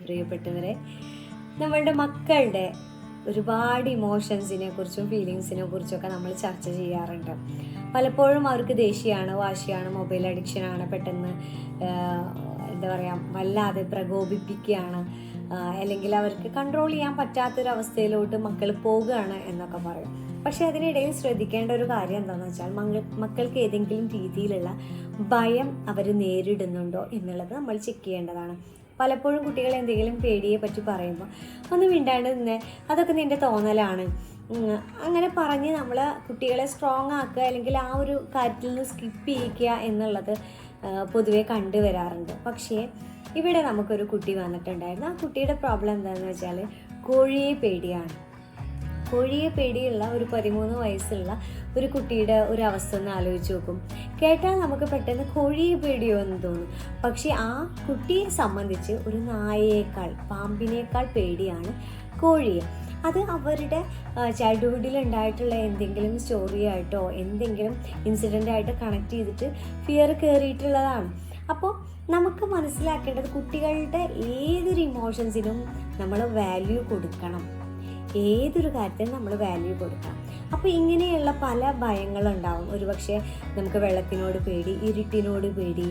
പ്രിയപ്പെട്ടവരെ. നമ്മളുടെ മക്കളുടെ ഒരുപാട് ഇമോഷൻസിനെ കുറിച്ചും ഫീലിങ്സിനെ കുറിച്ചൊക്കെ നമ്മൾ ചർച്ച ചെയ്യാറുണ്ട്. പലപ്പോഴും അവർക്ക് ദേഷ്യമാണ്, വാശിയാണ്, മൊബൈൽ അഡിക്ഷനാണ്, പെട്ടെന്ന് എന്താ പറയുക വല്ലാതെ പ്രകോപിപ്പിക്കുകയാണ്, അല്ലെങ്കിൽ അവർക്ക് കൺട്രോൾ ചെയ്യാൻ പറ്റാത്തൊരവസ്ഥയിലോട്ട് മക്കൾ പോകുകയാണ് എന്നൊക്കെ പറയും. പക്ഷേ അതിനിടയിൽ ശ്രദ്ധിക്കേണ്ട ഒരു കാര്യം എന്താണെന്ന് വെച്ചാൽ മക്കൾക്ക് ഏതെങ്കിലും രീതിയിലുള്ള ഭയം അവർ നേരിടുന്നുണ്ടോ എന്നുള്ളത് നമ്മൾ ചെക്ക് ചെയ്യേണ്ടതാണ്. പലപ്പോഴും കുട്ടികൾ എന്തെങ്കിലും പേടിയെ പറ്റി പറയുമ്പോൾ ഒന്ന് മിണ്ടാണ്ട് നിന്നേ, അതൊക്കെ നിൻ്റെ തോന്നലാണ്, അങ്ങനെ പറഞ്ഞ് നമ്മൾ കുട്ടികളെ സ്ട്രോങ് ആക്കുക അല്ലെങ്കിൽ ആ ഒരു കാര്യത്തിൽ നിന്ന് സ്കിപ്പ് ചെയ്യിക്കുക എന്നുള്ളത് പൊതുവെ കണ്ടുവരാറുണ്ട്. പക്ഷേ ഇവിടെ നമുക്കൊരു കുട്ടി വന്നിട്ടുണ്ടായിരുന്നു. ആ കുട്ടിയുടെ പ്രോബ്ലം എന്താണെന്ന് വെച്ചാൽ കോഴിയെ പേടിയാണ്. കോഴിയെ പേടിയുള്ള ഒരു 13 വയസ്സുള്ള ഒരു കുട്ടിയുടെ ഒരു അവസ്ഥ ഒന്ന് ആലോചിച്ച് നോക്കും. കേട്ടാൽ നമുക്ക് പെട്ടെന്ന് കോഴിയെ പേടിയോ എന്ന് തോന്നും. പക്ഷേ ആ കുട്ടിയെ സംബന്ധിച്ച് ഒരു നായയേക്കാൾ, പാമ്പിനേക്കാൾ പേടിയാണ് കോഴിയെ. അത് അവരുടെ ചൈൽഡ്ഹുഡിൽ ഉണ്ടായിട്ടുള്ള എന്തെങ്കിലും സ്റ്റോറിയായിട്ടോ എന്തെങ്കിലും ഇൻസിഡൻ്റായിട്ട് കണക്ട് ചെയ്തിട്ട് ഫിയർ കയറിയിട്ടുള്ളതാണ്. അപ്പോൾ നമുക്ക് മനസ്സിലാക്കേണ്ടത് കുട്ടികളുടെ ഏതൊരു ഇമോഷൻസിനും നമ്മൾ വാല്യൂ കൊടുക്കണം. ഏതൊരു കാര്യത്തിനും നമ്മൾ വാല്യൂ കൊടുക്കണം. അപ്പോൾ ഇങ്ങനെയുള്ള പല ഭയങ്ങളുണ്ടാവും. ഒരുപക്ഷെ നമുക്ക് വെള്ളത്തിനോട് പേടി, ഇരുട്ടിനോട് പേടി,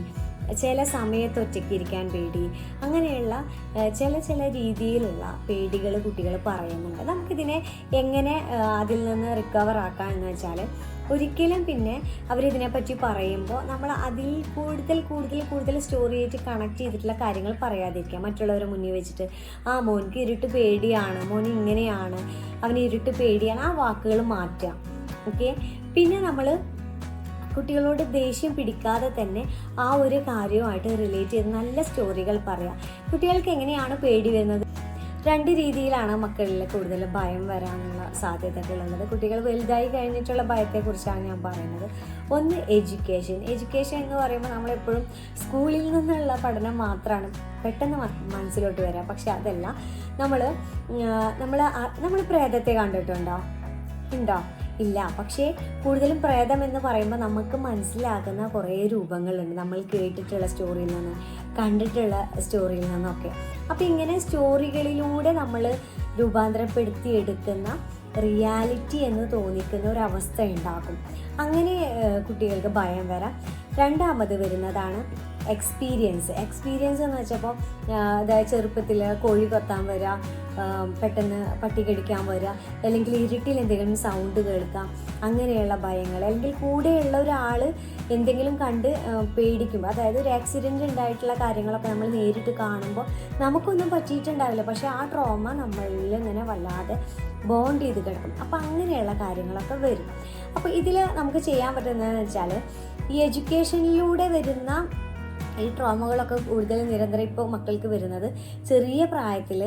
ചില സമയത്ത് ഒറ്റയ്ക്ക് ഇരിക്കാൻ പേടി, അങ്ങനെയുള്ള ചില രീതിയിലുള്ള പേടികൾ കുട്ടികൾ പറയുന്നുണ്ട്. നമുക്കിതിനെ എങ്ങനെ അതിൽ നിന്ന് റിക്കവർ ആക്കാം എന്ന് വെച്ചാൽ, ഒരിക്കലും പിന്നെ അവരിതിനെപ്പറ്റി പറയുമ്പോൾ നമ്മൾ അതിൽ കൂടുതൽ സ്റ്റോറി ആയിട്ട് കണക്ട് ചെയ്തിട്ടുള്ള കാര്യങ്ങൾ പറയാതിരിക്കുക. മറ്റുള്ളവരെ മുന്നിൽ വെച്ചിട്ട് മോനിക്ക് ഇരുട്ട് പേടിയാണ്, മോന് ഇങ്ങനെയാണ്, അവന് ഇരുട്ട് പേടിയാണ്, ആ വാക്കുകൾ മാറ്റുക. ഓക്കെ. പിന്നെ നമ്മൾ കുട്ടികളോട് ദേഷ്യം പിടിക്കാതെ തന്നെ ആ ഒരു കാര്യവുമായിട്ട് റിലേറ്റ് ചെയ്ത് നല്ല സ്റ്റോറികൾ പറയാം. കുട്ടികൾക്ക് എങ്ങനെയാണ് പേടി വരുന്നത്? 2 രീതിയിലാണ് മക്കളിൽ കൂടുതൽ ഭയം വരാനുള്ള സാധ്യതകളുള്ളത്. കുട്ടികൾ വലുതായി കഴിഞ്ഞിട്ടുള്ള ഭയത്തെക്കുറിച്ചാണ് ഞാൻ പറയുന്നത്. ഒന്ന് എഡ്യൂക്കേഷൻ എന്ന് പറയുമ്പോൾ നമ്മളെപ്പോഴും സ്കൂളിൽ നിന്നുള്ള പഠനം മാത്രമാണ് പെട്ടെന്ന് മനസ്സിലോട്ട് വരാം. പക്ഷെ അതല്ല, നമ്മൾ പ്രേതത്തെ കണ്ടിട്ടുണ്ടോ? ഉണ്ടോ? ഇല്ല. പക്ഷേ കൂടുതലും പ്രേതം എന്ന് പറയുമ്പോൾ നമുക്ക് മനസ്സിലാകുന്ന കുറേ രൂപങ്ങളുണ്ട്, നമ്മൾ കേട്ടിട്ടുള്ള സ്റ്റോറിയിൽ നിന്ന്, കണ്ടിട്ടുള്ള സ്റ്റോറിയിൽ നിന്നൊക്കെ. അപ്പോൾ ഇങ്ങനെ സ്റ്റോറികളിലൂടെ നമ്മൾ രൂപാന്തരപ്പെടുത്തിയെടുക്കുന്ന റിയാലിറ്റി എന്ന് തോന്നിക്കുന്ന ഒരവസ്ഥ ഉണ്ടാകും. അങ്ങനെ കുട്ടികൾക്ക് ഭയം വരാം. രണ്ടാമത് വരുന്നതാണ് എക്സ്പീരിയൻസ് എന്ന് വെച്ചപ്പോൾ, അതായത് ചെറുപ്പത്തിൽ കോഴി കൊത്താൻ വരിക, പെട്ടെന്ന് പട്ടി കടിക്കാൻ വരിക, അല്ലെങ്കിൽ ഇരുട്ടിൽ എന്തെങ്കിലും സൗണ്ട് കേൾക്കാം, അങ്ങനെയുള്ള ഭയങ്ങൾ. അല്ലെങ്കിൽ കൂടെയുള്ള ഒരാൾ എന്തെങ്കിലും കണ്ട് പേടിക്കുമ്പോൾ, അതായത് ഒരു ആക്സിഡൻറ്റ് ഉണ്ടായിട്ടുള്ള കാര്യങ്ങളൊക്കെ നമ്മൾ നേരിട്ട് കാണുമ്പോൾ നമുക്കൊന്നും പറ്റിയിട്ടുണ്ടാവില്ല, പക്ഷേ ആ ട്രോമ നമ്മളിൽ ഇങ്ങനെ വല്ലാതെ ബോണ്ട് ചെയ്ത് കിടക്കും. അപ്പോൾ അങ്ങനെയുള്ള കാര്യങ്ങളൊക്കെ വരും. അപ്പോൾ ഇതിൽ നമുക്ക് ചെയ്യാൻ പറ്റുന്നതെന്ന് വെച്ചാൽ, ഈ എഡ്യൂക്കേഷനിലൂടെ വരുന്ന ഈ ട്രോമകളൊക്കെ കൂടുതൽ നിരന്തരം ഇപ്പോൾ മക്കൾക്ക് വരുന്നത് ചെറിയ പ്രായത്തിൽ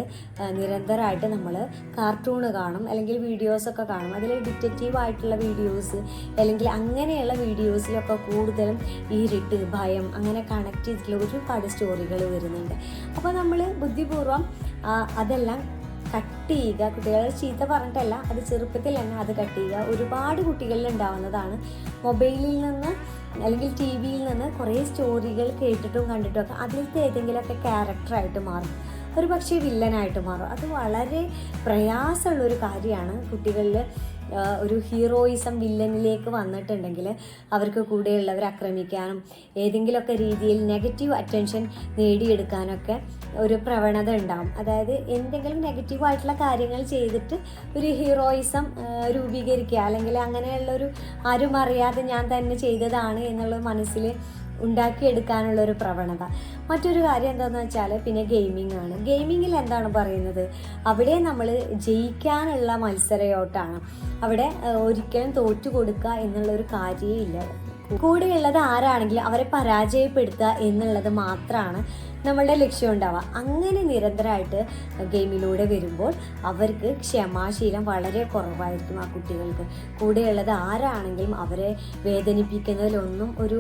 നിരന്തരമായിട്ട് നമ്മൾ കാർട്ടൂണ് കാണും, അല്ലെങ്കിൽ വീഡിയോസൊക്കെ കാണും. അതിൽ ഡിറ്റക്റ്റീവായിട്ടുള്ള വീഡിയോസ് അല്ലെങ്കിൽ അങ്ങനെയുള്ള വീഡിയോസിലൊക്കെ കൂടുതലും ഈ ഇരുട്ട്, ഭയം അങ്ങനെ കണക്ട് ചെയ്തിട്ടുള്ള ഒരുപാട് സ്റ്റോറികൾ വരുന്നുണ്ട്. അപ്പോൾ നമ്മൾ ബുദ്ധിപൂർവ്വം അതെല്ലാം കട്ട് ചെയ്യുക. കുട്ടികളെ ചീത്ത പറഞ്ഞിട്ടല്ല, അത് ചെറുപ്പത്തിൽ തന്നെ അത് കട്ട് ചെയ്യുക. ഒരുപാട് കുട്ടികളിൽ ഉണ്ടാവുന്നതാണ്. മൊബൈലിൽ നിന്ന് അല്ലെങ്കിൽ ടി വിയിൽ നിന്ന് കുറേ സ്റ്റോറികൾ കേട്ടിട്ടും കണ്ടിട്ടും ഒക്കെ അതിലത്തെ ഏതെങ്കിലുമൊക്കെ ക്യാരക്ടറായിട്ട് മാറും, ഒരു പക്ഷേ വില്ലനായിട്ട് മാറും. അത് വളരെ പ്രയാസമുള്ളൊരു കാര്യമാണ്. കുട്ടികളിൽ ഒരു ഹീറോയിസം വില്ലനിലേക്ക് വന്നിട്ടുണ്ടെങ്കിൽ അവർക്ക് കൂടെയുള്ളവർ ആക്രമിക്കാനും ഏതെങ്കിലുമൊക്കെ രീതിയിൽ നെഗറ്റീവ് അറ്റൻഷൻ നേടിയെടുക്കാനൊക്കെ ഒരു പ്രവണത ഉണ്ടാകും. അതായത് എന്തെങ്കിലും നെഗറ്റീവായിട്ടുള്ള കാര്യങ്ങൾ ചെയ്തിട്ട് ഒരു ഹീറോയിസം രൂപീകരിക്കുക, അല്ലെങ്കിൽ അങ്ങനെയുള്ളൊരു ആരും അറിയാതെ ഞാൻ തന്നെ ചെയ്തതാണ് എന്നുള്ള മനസ്സിൽ ഉണ്ടാക്കിയെടുക്കാനുള്ളൊരു പ്രവണത. മറ്റൊരു കാര്യം എന്താണെന്ന് വെച്ചാൽ പിന്നെ ഗെയിമിംഗ് ആണ്. ഗെയിമിങ്ങിൽ എന്താണ് പറയുന്നത്? അവിടെ നമ്മൾ ജയിക്കാനുള്ള മത്സരയോട്ടാണ്. അവിടെ ഒരിക്കലും തോറ്റു കൊടുക്കുക എന്നുള്ളൊരു കാര്യമേ ഇല്ല. കൂടെയുള്ളത് ആരാണെങ്കിലും അവരെ പരാജയപ്പെടുത്തുക എന്നുള്ളത് മാത്രമാണ് നമ്മളുടെ ലക്ഷ്യം ഉണ്ടാവുക. അങ്ങനെ നിരന്തരമായിട്ട് ഗെയിമിലൂടെ വരുമ്പോൾ അവർക്ക് ക്ഷമാശീലം വളരെ കുറവായിരിക്കും. ആ കുട്ടികൾക്ക് കൂടെയുള്ളത് ആരാണെങ്കിലും അവരെ വേദനിപ്പിക്കുന്നതിലൊന്നും ഒരു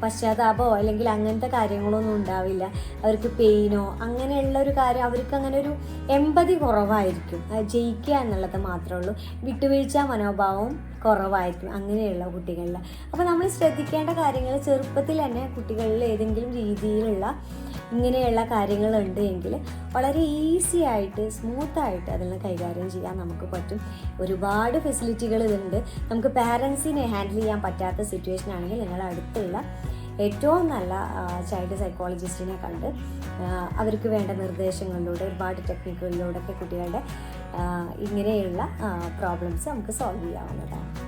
പശ്ചാത്താപമോ അല്ലെങ്കിൽ അങ്ങനത്തെ കാര്യങ്ങളൊന്നും ഉണ്ടാവില്ല. അവർക്ക് പെയിനോ അങ്ങനെയുള്ള ഒരു കാര്യം, അവർക്ക് അങ്ങനെ ഒരു എമ്പതി കുറവായിരിക്കും. ജയിക്കുക എന്നുള്ളത് മാത്രമേ ഉള്ളൂ. വിട്ടുവീഴ്ച മനോഭാവവും കുറവായിരിക്കും അങ്ങനെയുള്ള കുട്ടികളിൽ. അപ്പോൾ നമ്മൾ ശ്രദ്ധിക്കേണ്ട കാര്യങ്ങൾ ചെറുപ്പത്തിൽ തന്നെ കുട്ടികളിൽ ഏതെങ്കിലും രീതിയിലുള്ള ഇങ്ങനെയുള്ള കാര്യങ്ങളുണ്ട് എങ്കിൽ വളരെ ഈസി ആയിട്ട് സ്മൂത്തായിട്ട് അതിനെ കൈകാര്യം ചെയ്യാൻ നമുക്ക് പറ്റും. ഒരുപാട് ഫെസിലിറ്റികൾ ഇതുണ്ട്. നമുക്ക് പാരൻസിനെ ഹാൻഡിൽ ചെയ്യാൻ പറ്റാത്ത സിറ്റുവേഷൻ ആണെങ്കിൽ നിങ്ങളുടെ അടുത്തുള്ള ഏറ്റവും നല്ല ചൈൽഡ് സൈക്കോളജിസ്റ്റിനെ കണ്ട് അവർക്ക് വേണ്ട നിർദ്ദേശങ്ങളിലൂടെ ഒരുപാട് ടെക്നിക്കുകളിലൂടെയൊക്കെ കുട്ടികളുടെ ഇങ്ങനെയുള്ള പ്രോബ്ലംസ് നമുക്ക് സോൾവ് ചെയ്യാവുന്നതാണ്.